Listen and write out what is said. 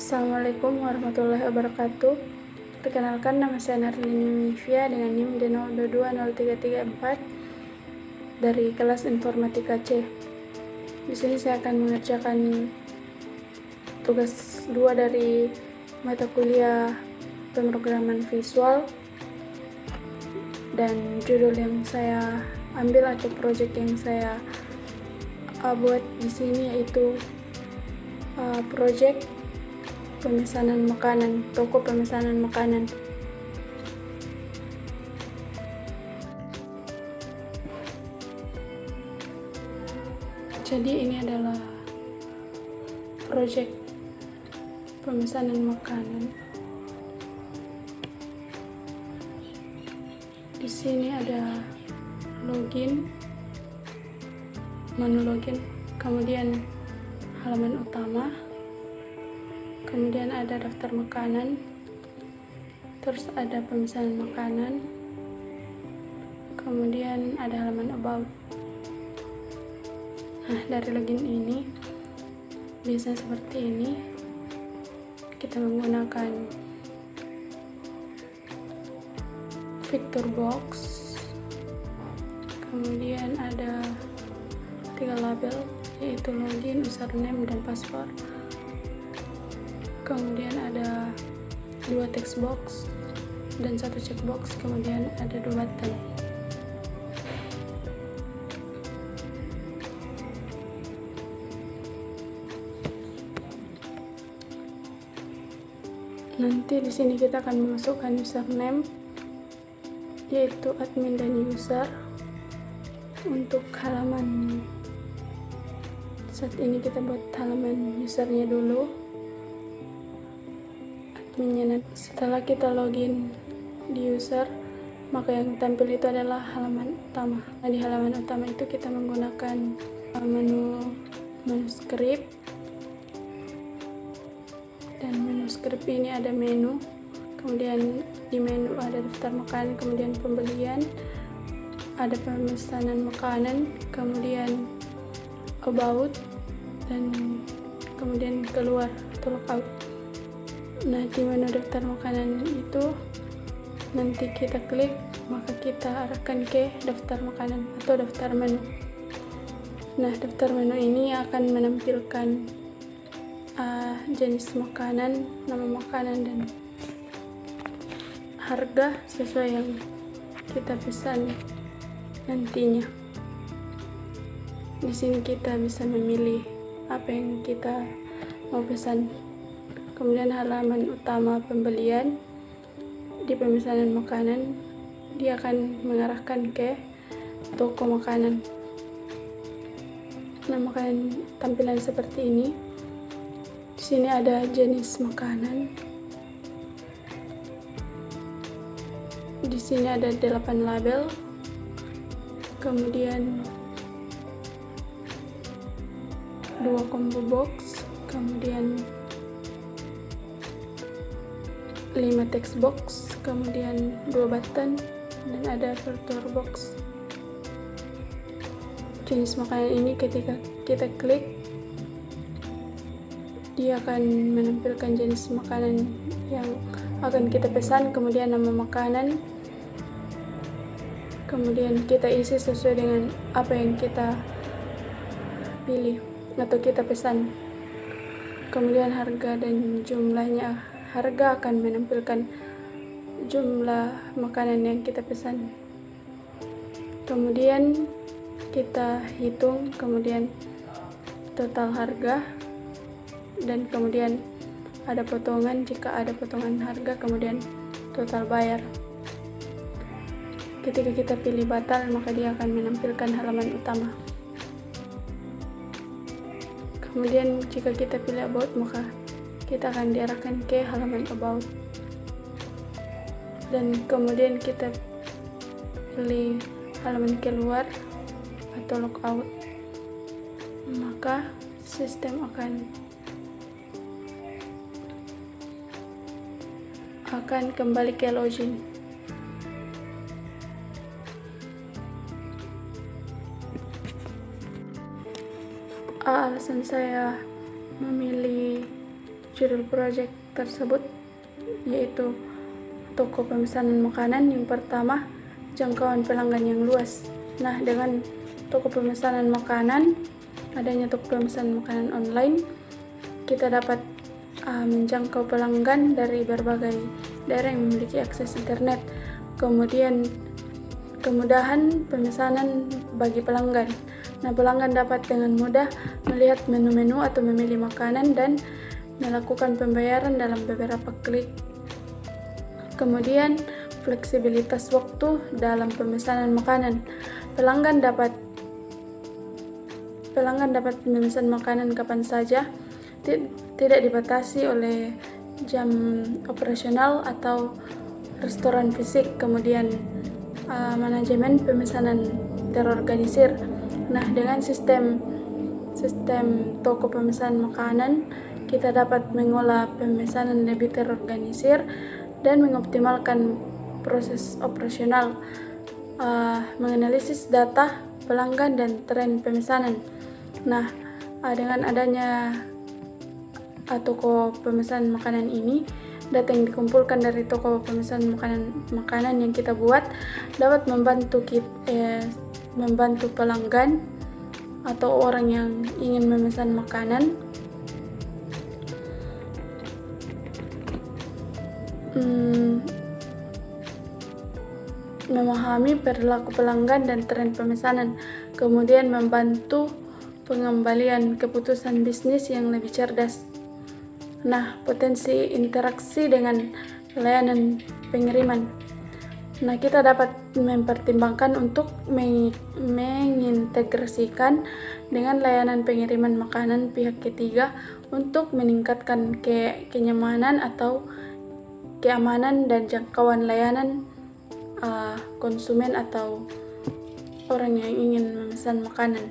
Assalamualaikum warahmatullahi wabarakatuh. Perkenalkan, nama saya Narlini Mivia dengan NIM D02203334 dari kelas Informatika C. Di sini saya akan mengerjakan tugas 2 dari mata kuliah pemrograman visual, dan judul yang saya ambil atau project yang saya buat di sini yaitu project pemesanan makanan, toko pemesanan makanan. Jadi ini adalah project pemesanan makanan. Di sini ada login, menu login, kemudian halaman utama, kemudian ada daftar makanan, terus ada pemesanan makanan, kemudian ada halaman about. Nah, dari login ini biasanya seperti ini, kita menggunakan Victor Box, kemudian ada 3 label yaitu login, username, dan password. Kemudian ada 2 text box dan 1 checkbox, kemudian ada 2 button. Nanti di sini kita akan memasukkan username yaitu admin dan user. Untuk halaman saat ini kita buat halaman usernya dulu, adminnya. Setelah kita login di user, maka yang tampil itu adalah halaman utama. Nah, di halaman utama itu kita menggunakan menu script, dan menu script ini ada menu, kemudian di menu ada daftar makanan, kemudian pembelian, ada pemesanan makanan, kemudian about, dan kemudian keluar atau logout. Nah, di menu daftar makanan itu nanti kita klik, maka kita arahkan ke daftar makanan atau daftar menu. Nah, daftar menu ini akan menampilkan jenis makanan, nama makanan, dan harga sesuai yang kita pesan nantinya. Di sini kita bisa memilih apa yang kita mau pesan. Kemudian halaman utama pembelian, di pemesanan makanan dia akan mengarahkan ke toko makanan. Nah, makanan tampilan seperti ini. Di sini ada jenis makanan. Di sini ada 8 label. Kemudian 2 combo box, kemudian 5 text box, kemudian 2 button, dan ada filter box. Jenis makanan ini ketika kita klik, dia akan menampilkan jenis makanan yang akan kita pesan, kemudian nama makanan, kemudian kita isi sesuai dengan apa yang kita pilih atau kita pesan. Kemudian harga dan jumlahnya, harga akan menampilkan jumlah makanan yang kita pesan. Kemudian kita hitung, kemudian total harga, dan kemudian ada potongan jika ada potongan harga, kemudian total bayar. Ketika kita pilih batal, maka dia akan menampilkan halaman utama. Kemudian jika kita pilih about, maka kita akan diarahkan ke halaman about. Dan kemudian kita pilih halaman keluar atau logout, maka sistem akan kembali ke login. Alasan saya memilih judul proyek tersebut, yaitu toko pemesanan makanan. Yang pertama, jangkauan pelanggan yang luas. Nah, dengan toko pemesanan makanan, adanya toko pemesanan makanan online, kita dapat menjangkau pelanggan dari berbagai daerah yang memiliki akses internet. Kemudian kemudahan pemesanan bagi pelanggan. Nah, pelanggan dapat dengan mudah melihat menu-menu atau memilih makanan dan melakukan pembayaran dalam beberapa klik. Kemudian fleksibilitas waktu dalam pemesanan makanan. Pelanggan dapat memesan makanan kapan saja, tidak dibatasi oleh jam operasional atau restoran fisik. Kemudian manajemen pemesanan terorganisir. Nah, dengan sistem toko pemesanan makanan, kita dapat mengolah pemesanan lebih terorganisir dan mengoptimalkan proses operasional, menganalisis data pelanggan dan tren pemesanan. Nah, dengan adanya toko pemesanan makanan ini, data yang dikumpulkan dari toko pemesanan makanan yang kita buat dapat membantu pelanggan atau orang yang ingin memesan makanan memahami perilaku pelanggan dan tren pemesanan, kemudian membantu pengembalian keputusan bisnis yang lebih cerdas. Nah, potensi interaksi dengan layanan pengiriman. Nah, kita dapat mempertimbangkan untuk mengintegrasikan dengan layanan pengiriman makanan pihak ketiga untuk meningkatkan kenyamanan atau keamanan dan jangkauan layanan konsumen atau orang yang ingin memesan makanan.